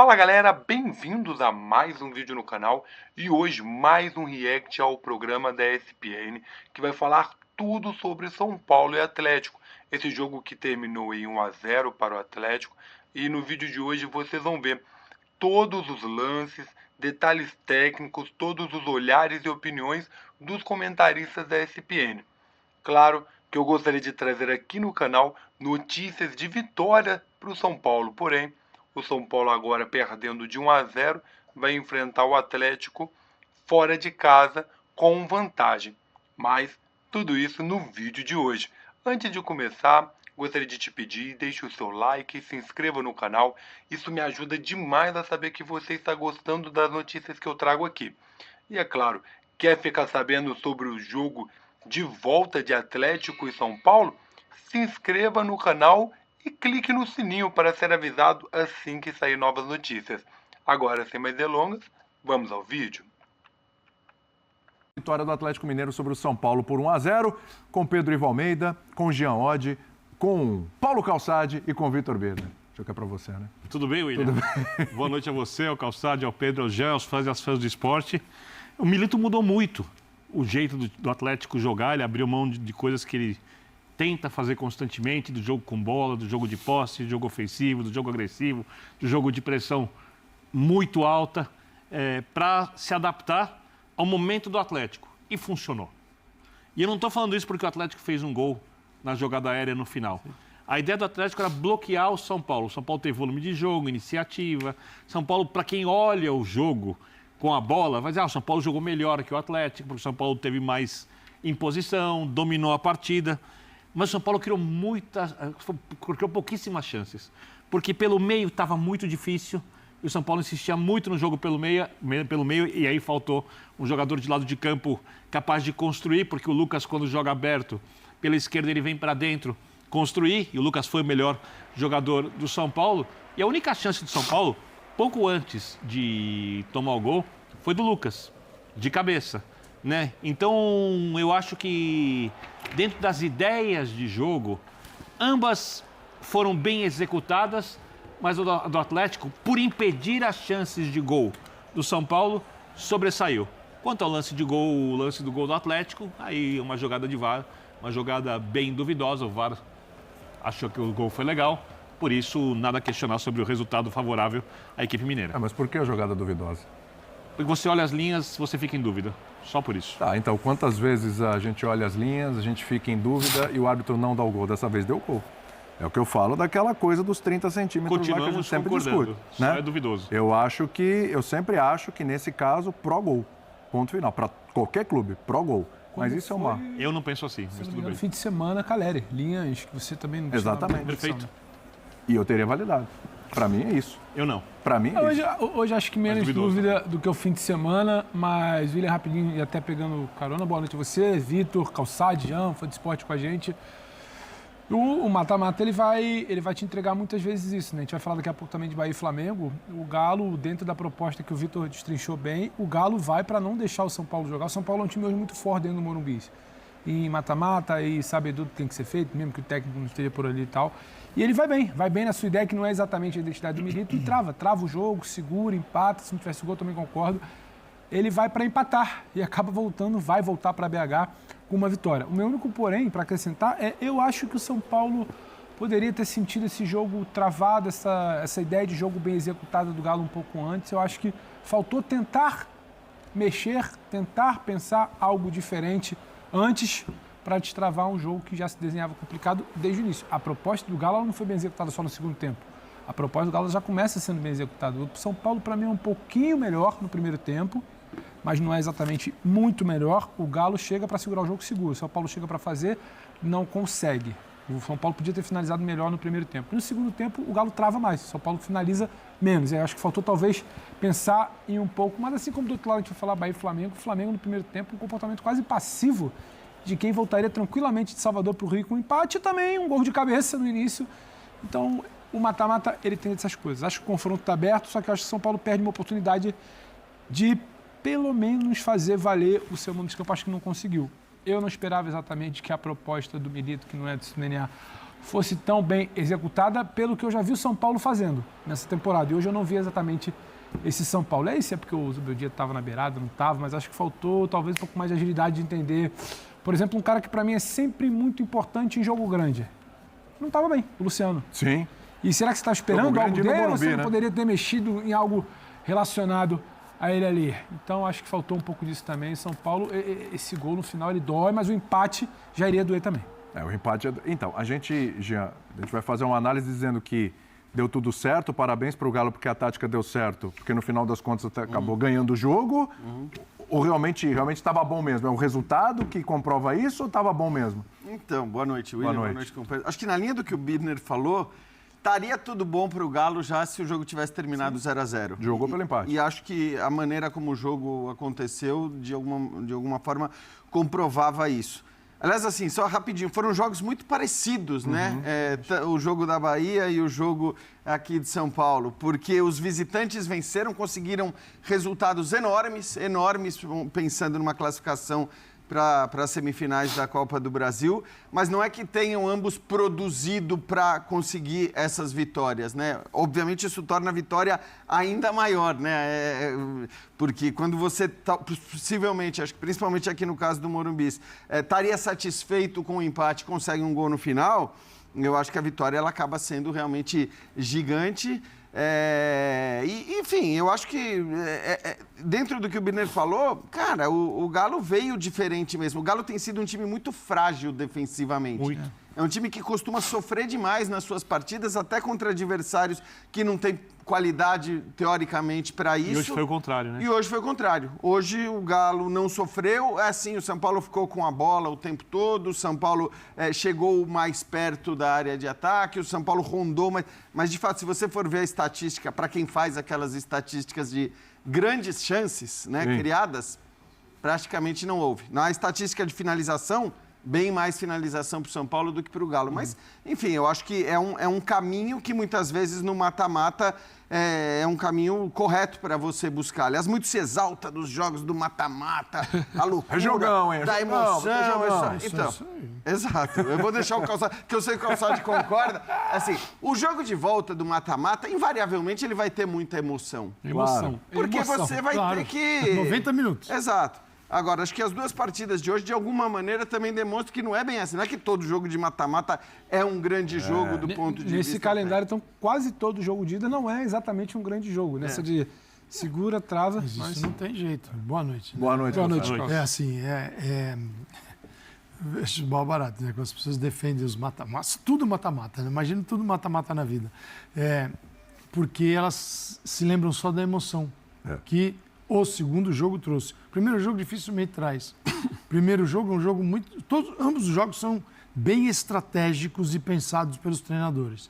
Fala galera, bem-vindos a mais um vídeo no canal e hoje mais um react ao programa da ESPN que vai falar tudo sobre São Paulo e Atlético, esse jogo que terminou em 1-0 para o Atlético, e no vídeo de hoje vocês vão ver todos os lances, detalhes técnicos, todos os olhares e opiniões dos comentaristas da ESPN. Claro que eu gostaria de trazer aqui no canal notícias de vitória para o São Paulo, porém o São Paulo agora perdendo de 1-0 vai enfrentar o Atlético fora de casa com vantagem. Mas tudo isso no vídeo de hoje. Antes de começar, gostaria de te pedir, deixe o seu like e se inscreva no canal. Isso me ajuda demais a saber que você está gostando das notícias que eu trago aqui. E é claro, quer ficar sabendo sobre o jogo de volta de Atlético e São Paulo? Se inscreva no canal e clique no sininho para ser avisado assim que sair novas notícias. Agora, sem mais delongas, vamos ao vídeo. Vitória do Atlético Mineiro sobre o São Paulo por 1-0, com Pedro Ivo Almeida, com Jean Oddi, com Paulo Calçade e com Vitor Beda. Deixa eu que é para você, né? Tudo bem, William? Tudo bem. Boa noite a você, ao Calçade, ao Pedro, ao Jean, aos fãs e às fãs do esporte. O Milito mudou muito o jeito do Atlético jogar, ele abriu mão de coisas que ele tenta fazer constantemente, do jogo com bola, do jogo de posse, do jogo ofensivo, do jogo agressivo, do jogo de pressão muito alta, para se adaptar ao momento do Atlético. E funcionou. E eu não estou falando isso porque o Atlético fez um gol na jogada aérea no final. A ideia do Atlético era bloquear o São Paulo. O São Paulo tem volume de jogo, iniciativa. São Paulo, para quem olha o jogo com a bola, vai dizer, o São Paulo jogou melhor que o Atlético, porque o São Paulo teve mais imposição, dominou a partida. Mas o São Paulo criou pouquíssimas chances. Porque pelo meio estava muito difícil. E o São Paulo insistia muito no jogo pelo meio, e aí faltou um jogador de lado de campo capaz de construir, porque o Lucas, quando joga aberto pela esquerda, ele vem para dentro construir, e o Lucas foi o melhor jogador do São Paulo. E a única chance do São Paulo, pouco antes de tomar o gol, foi do Lucas, de cabeça, né? Então, eu acho que dentro das ideias de jogo, ambas foram bem executadas, mas o do Atlético, por impedir as chances de gol do São Paulo, sobressaiu. Quanto ao lance de gol, o lance do gol do Atlético, aí uma jogada de VAR, uma jogada bem duvidosa, o VAR achou que o gol foi legal, por isso nada a questionar sobre o resultado favorável à equipe mineira. Mas por que a jogada duvidosa? Porque você olha as linhas, você fica em dúvida, só por isso. Tá, então quantas vezes a gente olha as linhas, a gente fica em dúvida e o árbitro não dá o gol? Dessa vez deu o gol. É o que eu falo daquela coisa dos 30 centímetros lá que a gente sempre discute. Só né? é duvidoso. Eu sempre acho que nesse caso, pró-gol. Ponto final. Para qualquer clube, pró-gol. Mas isso é uma... Eu não penso assim, mas tudo bem. No fim de semana, Caleri. Linhas que você também não Exatamente. Perfeito. E eu teria validado. Para mim é isso. Eu não. Para mim é isso. Hoje acho que menos dúvida do que o fim de semana, mas William, rapidinho, e até pegando carona, boa noite a você, Vitor, Calçade, Jean, foi de esporte com a gente. O mata-mata, ele vai te entregar muitas vezes isso, né? A gente vai falar daqui a pouco também de Bahia e Flamengo. O Galo, dentro da proposta que o Vitor destrinchou bem, o Galo vai para não deixar o São Paulo jogar. O São Paulo é um time hoje muito forte dentro do Morumbi. E mata-mata, e sabe tudo que tem que ser feito, mesmo que o técnico não esteja por ali e tal. E ele vai bem na sua ideia, que não é exatamente a identidade do Milito, e trava o jogo, segura, empata. Se não tivesse gol, também concordo. Ele vai para empatar e acaba vai voltar para BH com uma vitória. O meu único porém, para acrescentar, eu acho que o São Paulo poderia ter sentido esse jogo travado, essa ideia de jogo bem executada do Galo um pouco antes. Eu acho que faltou tentar mexer, tentar pensar algo diferente antes para destravar um jogo que já se desenhava complicado desde o início. A proposta do Galo não foi bem executada só no segundo tempo. A proposta do Galo já começa sendo bem executada. O São Paulo, para mim, é um pouquinho melhor no primeiro tempo, mas não é exatamente muito melhor. O Galo chega para segurar o jogo, segura. O São Paulo chega para fazer, não consegue. O São Paulo podia ter finalizado melhor no primeiro tempo. No segundo tempo, o Galo trava mais. O São Paulo finaliza menos. Eu acho que faltou, talvez, pensar em um pouco. Mas assim como do outro lado a gente vai falar Bahia e Flamengo, o Flamengo no primeiro tempo, um comportamento quase passivo de quem voltaria tranquilamente de Salvador para o Rio com um empate e também um gol de cabeça no início. Então, o mata-mata, ele tem essas coisas. Acho que o confronto está aberto, só que eu acho que o São Paulo perde uma oportunidade de, pelo menos, fazer valer o seu nome de campo. Acho que não conseguiu. Eu não esperava exatamente que a proposta do Milito, que não é do seu DNA, fosse tão bem executada pelo que eu já vi o São Paulo fazendo nessa temporada. E hoje eu não vi exatamente esse São Paulo. Isso é porque o Zubeldia estava na beirada, não estava, mas acho que faltou talvez um pouco mais de agilidade de entender. Por exemplo, um cara que para mim é sempre muito importante em jogo grande. Não estava bem, o Luciano. Sim. E será que você está esperando algo dele ou você não poderia ter mexido em algo relacionado a ele ali? Então, acho que faltou um pouco disso também. São Paulo, esse gol no final, ele dói, mas o empate já iria doer também. O empate... Então, Jean, a gente vai fazer uma análise dizendo que deu tudo certo, parabéns para o Galo porque a tática deu certo, porque no final das contas acabou ganhando o jogo, ou realmente estava bom mesmo? É o resultado que comprova isso ou estava bom mesmo? Então, boa noite, William. Boa noite, companheiro. Acho que na linha do que o Birner falou, estaria tudo bom para o Galo já se o jogo tivesse terminado 0-0. Jogou pelo empate. E acho que a maneira como o jogo aconteceu, de alguma forma, comprovava isso. Aliás, assim, só rapidinho, foram jogos muito parecidos, né? O jogo da Bahia e o jogo aqui de São Paulo, porque os visitantes venceram, conseguiram resultados enormes, pensando numa classificação para as semifinais da Copa do Brasil, mas não é que tenham ambos produzido para conseguir essas vitórias, né? Obviamente isso torna a vitória ainda maior, né? Porque quando você, possivelmente, acho que principalmente aqui no caso do Morumbi, estaria satisfeito com o empate, consegue um gol no final, eu acho que a vitória ela acaba sendo realmente gigante. Enfim, eu acho que dentro do que o Birner falou, cara, o Galo veio diferente mesmo. O Galo tem sido um time muito frágil defensivamente. Muito. É um time que costuma sofrer demais nas suas partidas, até contra adversários que não têm qualidade, teoricamente, para isso. E hoje foi o contrário, né? E hoje foi o contrário. Hoje o Galo não sofreu, assim, o São Paulo ficou com a bola o tempo todo, o São Paulo chegou mais perto da área de ataque, o São Paulo rondou, mas de fato, se você for ver a estatística, para quem faz aquelas estatísticas de grandes chances, né, criadas, praticamente não houve. Na estatística de finalização, bem mais finalização para o São Paulo do que para o Galo. Mas, enfim, eu acho que é um caminho que muitas vezes no mata-mata é um caminho correto para você buscar. Aliás, muito se exalta dos jogos do mata-mata, a loucura, da emoção. Então, exato. Eu vou deixar o Calçade, que eu sei que o Calçade concorda. Assim, o jogo de volta do mata-mata, invariavelmente, ele vai ter muita emoção. Emoção. Porque você vai ter que... 90 minutos. Exato. Agora, acho que as duas partidas de hoje, de alguma maneira, também demonstram que não é bem assim. Não é que todo jogo de mata-mata é um grande jogo do ponto de vista... Nesse calendário, então, quase todo jogo de ida não é exatamente um grande jogo. Nessa de segura, trava... Mas isso não tem jeito. Boa noite. Boa noite. Boa noite, Carlos. Assim, futebol barato, né? Quando as pessoas defendem os mata-matas, tudo mata-mata, né? Imagina tudo mata-mata na vida. Porque elas se lembram só da emoção. Que o segundo jogo trouxe. O primeiro jogo dificilmente traz. Primeiro jogo é um jogo muito... ambos os jogos são bem estratégicos e pensados pelos treinadores.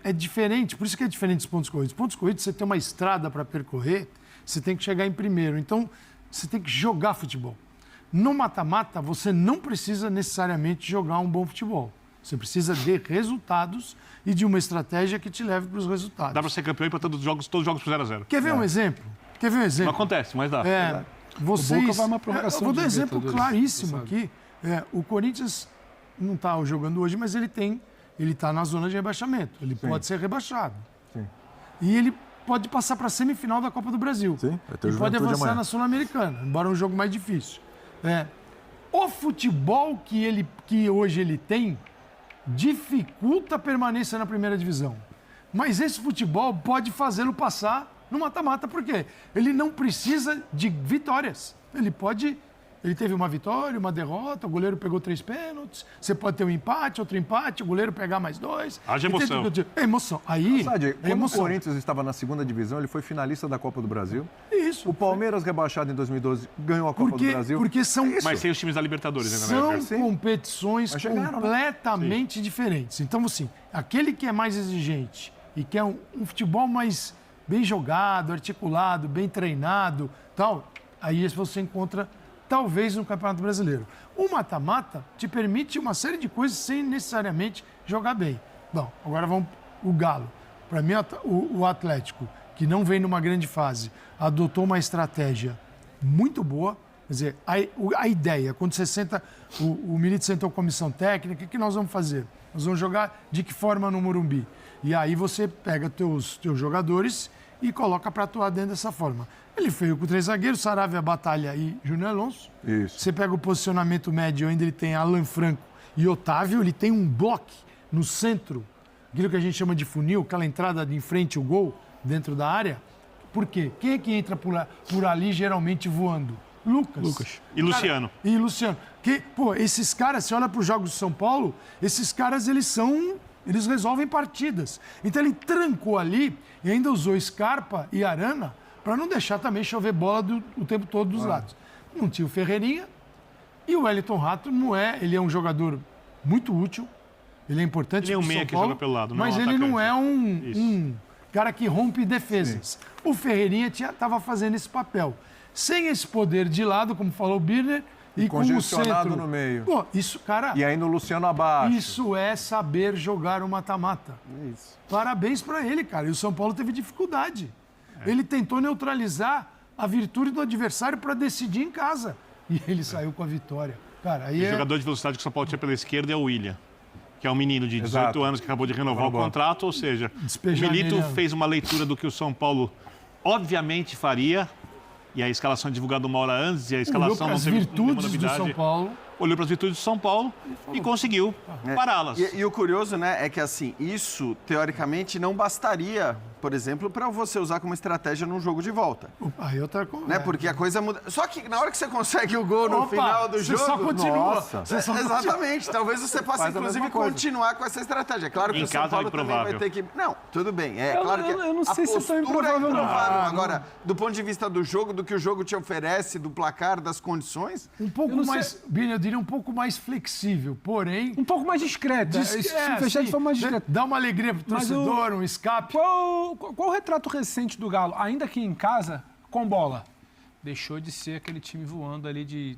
É diferente, por isso que é diferente dos pontos corridos. Pontos corridos, você tem uma estrada para percorrer, você tem que chegar em primeiro. Então, você tem que jogar futebol. No mata-mata, você não precisa necessariamente jogar um bom futebol. Você precisa de resultados e de uma estratégia que te leve para os resultados. Dá para ser campeão e para todos os jogos por 0-0. Quer ver um exemplo? Não acontece, mas dá. Vocês... O Boca vai uma prorrogação. Eu vou dar um exemplo claríssimo aqui. O Corinthians não está jogando hoje, mas ele está na zona de rebaixamento. Ele pode ser rebaixado. Sim. E ele pode passar para a semifinal da Copa do Brasil. Sim. E pode avançar na Sul-Americana, embora um jogo mais difícil. O futebol que hoje ele tem dificulta a permanência na primeira divisão. Mas esse futebol pode fazê-lo passar no mata-mata, por quê? Ele não precisa de vitórias. Ele teve uma vitória, uma derrota, o goleiro pegou 3 pênaltis, você pode ter um empate, outro empate, o goleiro pegar mais 2. Haja emoção. É emoção. Aí, quando o Corinthians estava na segunda divisão, ele foi finalista da Copa do Brasil. Isso. O Palmeiras, rebaixado em 2012, ganhou a Copa do Brasil. Porque são... Mas sem os times da Libertadores, né? São competições completamente diferentes. Então, assim, aquele que é mais exigente e que é um futebol mais bem jogado, articulado, bem treinado, tal, aí você encontra, talvez, no Campeonato Brasileiro. O mata-mata te permite uma série de coisas sem necessariamente jogar bem. Bom, agora vamos o Galo. Para mim, o Atlético, que não vem numa grande fase, adotou uma estratégia muito boa. Quer dizer, a ideia, quando você senta, o Milito sentou a comissão técnica, o que nós vamos fazer? Nós vamos jogar de que forma no Morumbi? E aí você pega teus jogadores e coloca para atuar dentro dessa forma. Ele veio com 3 zagueiros, Saravia, Batalha e Júnior Alonso. Isso. Você pega o posicionamento médio, onde ele tem Alan Franco e Otávio, ele tem um bloco no centro, aquilo que a gente chama de funil, aquela entrada de em frente ao gol, dentro da área. Por quê? Quem é que entra por ali geralmente voando? Lucas. E Luciano. E Luciano. Esses caras, você olha para os jogos de São Paulo, esses caras, eles resolvem partidas. Então ele trancou ali e ainda usou Scarpa e Arana para não deixar também chover bola o tempo todo dos lados. Não tinha o Ferreirinha e o Wellington Rato ele é um jogador muito útil, ele é importante Ele é um pro meia São que Paulo, joga pelo lado, não mas é um ele não atacante. é um cara que rompe defesas. O Ferreirinha estava fazendo esse papel. Sem esse poder de lado, como falou o Birner, e com o congestionado centro. no meio. Pô, isso, cara, E aí no Luciano abaixo. isso é saber jogar o mata-mata. Parabéns para ele, cara. E o São Paulo teve dificuldade. Ele tentou neutralizar a virtude do adversário para decidir em casa. E ele saiu com a vitória. Cara, aí O jogador de velocidade que o São Paulo tinha pela esquerda é o William, que é um menino de 18 Exato. anos que acabou de renovar o contrato, ou seja, Despejar o Milito nele, fez uma leitura do que o São Paulo obviamente faria, e a escalação é divulgada uma hora antes, e a olhou escalação para não as teve nenhuma virtudes do novidade. São Paulo. Olhou para as virtudes do São Paulo e conseguiu pará-las. E o curioso, né, é que assim, isso teoricamente não bastaria, por exemplo, para você usar como estratégia num jogo de volta. Aí outra coisa. Né? Porque a coisa muda. Só que na hora que você consegue o gol no Opa, final do você jogo. só continua. Nossa. Você só Exatamente. Talvez você possa, Faz a inclusive, mesma coisa. continuar com essa estratégia. Claro que Em o São casa é Paulo também vai improvável. ter que. Não, tudo bem. É claro que eu não a sei se é tão postura improvável, não. Agora, do ponto de vista do jogo, do que o jogo te oferece, do placar, das condições. Um pouco não mais, sei. Billy, eu diria um pouco mais flexível, porém... Um pouco mais discreta. Se fechar de forma mais discreta. Dá uma alegria pro Mas torcedor, um escape. Qual o retrato recente do Galo, ainda que em casa, com bola? Deixou de ser aquele time voando ali de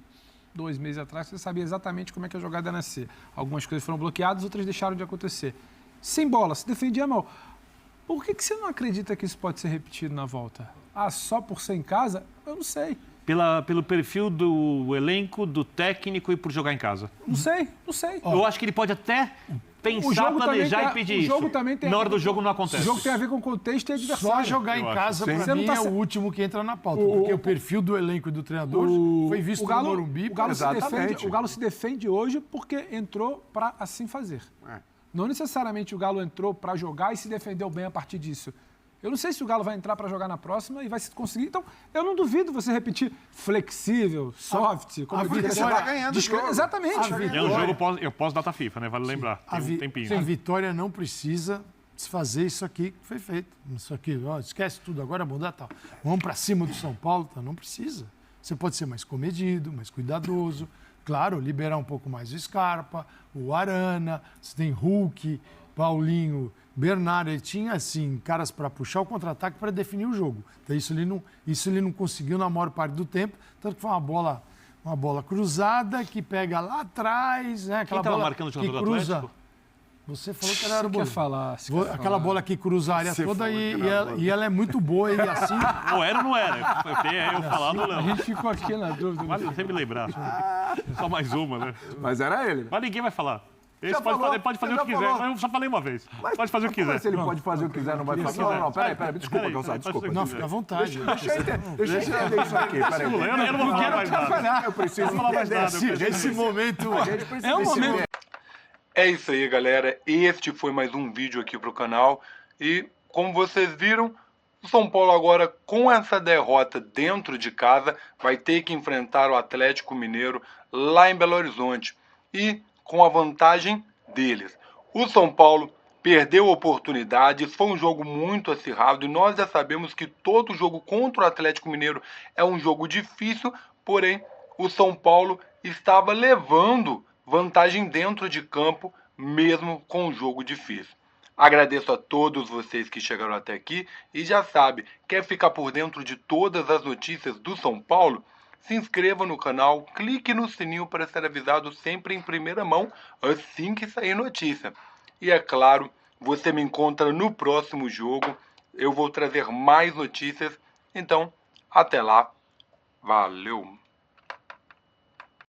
2 meses atrás, você sabia exatamente como é que a jogada ia nascer. Algumas coisas foram bloqueadas, outras deixaram de acontecer. Sem bola, se defendia mal. Por que você não acredita que isso pode ser repetido na volta? Ah, só por ser em casa? Eu não sei. Pelo perfil do elenco, do técnico e por jogar em casa. Não sei. Eu acho que ele pode até pensar, jogo planejar também e pedir o isso. jogo também tem a Na hora ver do jogo não acontece. O jogo tem a ver com contexto e adversário. Só jogar em eu acho. casa, Sim. pra Você não mim, tá é se- o último que entra na pauta. Porque o perfil do elenco e do treinador foi visto o Galo, no Morumbi. o Galo Exatamente. o Galo se defende hoje porque entrou para assim fazer. Não necessariamente o Galo entrou para jogar e se defendeu bem a partir disso. Eu não sei se o Galo vai entrar para jogar na próxima e vai se conseguir. Então, eu não duvido você repetir flexível, soft, como eu vitória- disse. Você vai ganhando o Discreto. jogo. Exatamente. É um jogo pós-data FIFA, né? Vale lembrar. Tem um tempinho. A vitória não precisa desfazer isso aqui que foi feito. Isso aqui, ó, esquece tudo, agora mudar tal. Vamos para cima do São Paulo, tá? Não precisa. Você pode ser mais comedido, mais cuidadoso. Claro, liberar um pouco mais o Scarpa, o Arana, você tem Hulk, Paulinho, Bernardo. Ele tinha, assim, caras para puxar o contra-ataque para definir o jogo. Então, isso ele não conseguiu na maior parte do tempo. Tanto que foi uma bola cruzada que pega lá atrás, né? Aquela Quem tava bola marcando o que jogador do cruza. Atlético? Você falou que era Você Arboleda. quer falar? Aquela bola que cruza a área Você toda falou e, que era e ela é muito boa e assim. Ou era ou não era? Eu falado, A não. gente ficou aqui na dúvida. Vale sempre lembrar. Só mais uma, né? Mas era ele. Mas ninguém vai falar. Esse Já pode, falou, pode fazer já o que quiser. falou. Mas eu só falei uma vez. Pode fazer o que Como é quiser. se ele pode fazer o que quiser, não vai fazer? Não, peraí, desculpa, Calçado, desculpa. Não, fica à vontade. Deixa eu entender isso aqui, peraí. Eu não vou falar mais nada. Eu preciso Não vou falar mais entender. nada. Esse momento. É um momento. É isso aí, galera. Este foi mais um vídeo aqui pro canal. E, como vocês viram, o São Paulo agora, com essa derrota dentro de casa, vai ter que enfrentar o Atlético Mineiro lá em Belo Horizonte. E com a vantagem deles. O São Paulo perdeu oportunidades, foi um jogo muito acirrado e nós já sabemos que todo jogo contra o Atlético Mineiro é um jogo difícil, porém o São Paulo estava levando vantagem dentro de campo, mesmo com um jogo difícil. Agradeço a todos vocês que chegaram até aqui e já sabe, quer ficar por dentro de todas as notícias do São Paulo? Se inscreva no canal, clique no sininho para ser avisado sempre em primeira mão assim que sair notícia. E é claro, você me encontra no próximo jogo, eu vou trazer mais notícias, então até lá, valeu!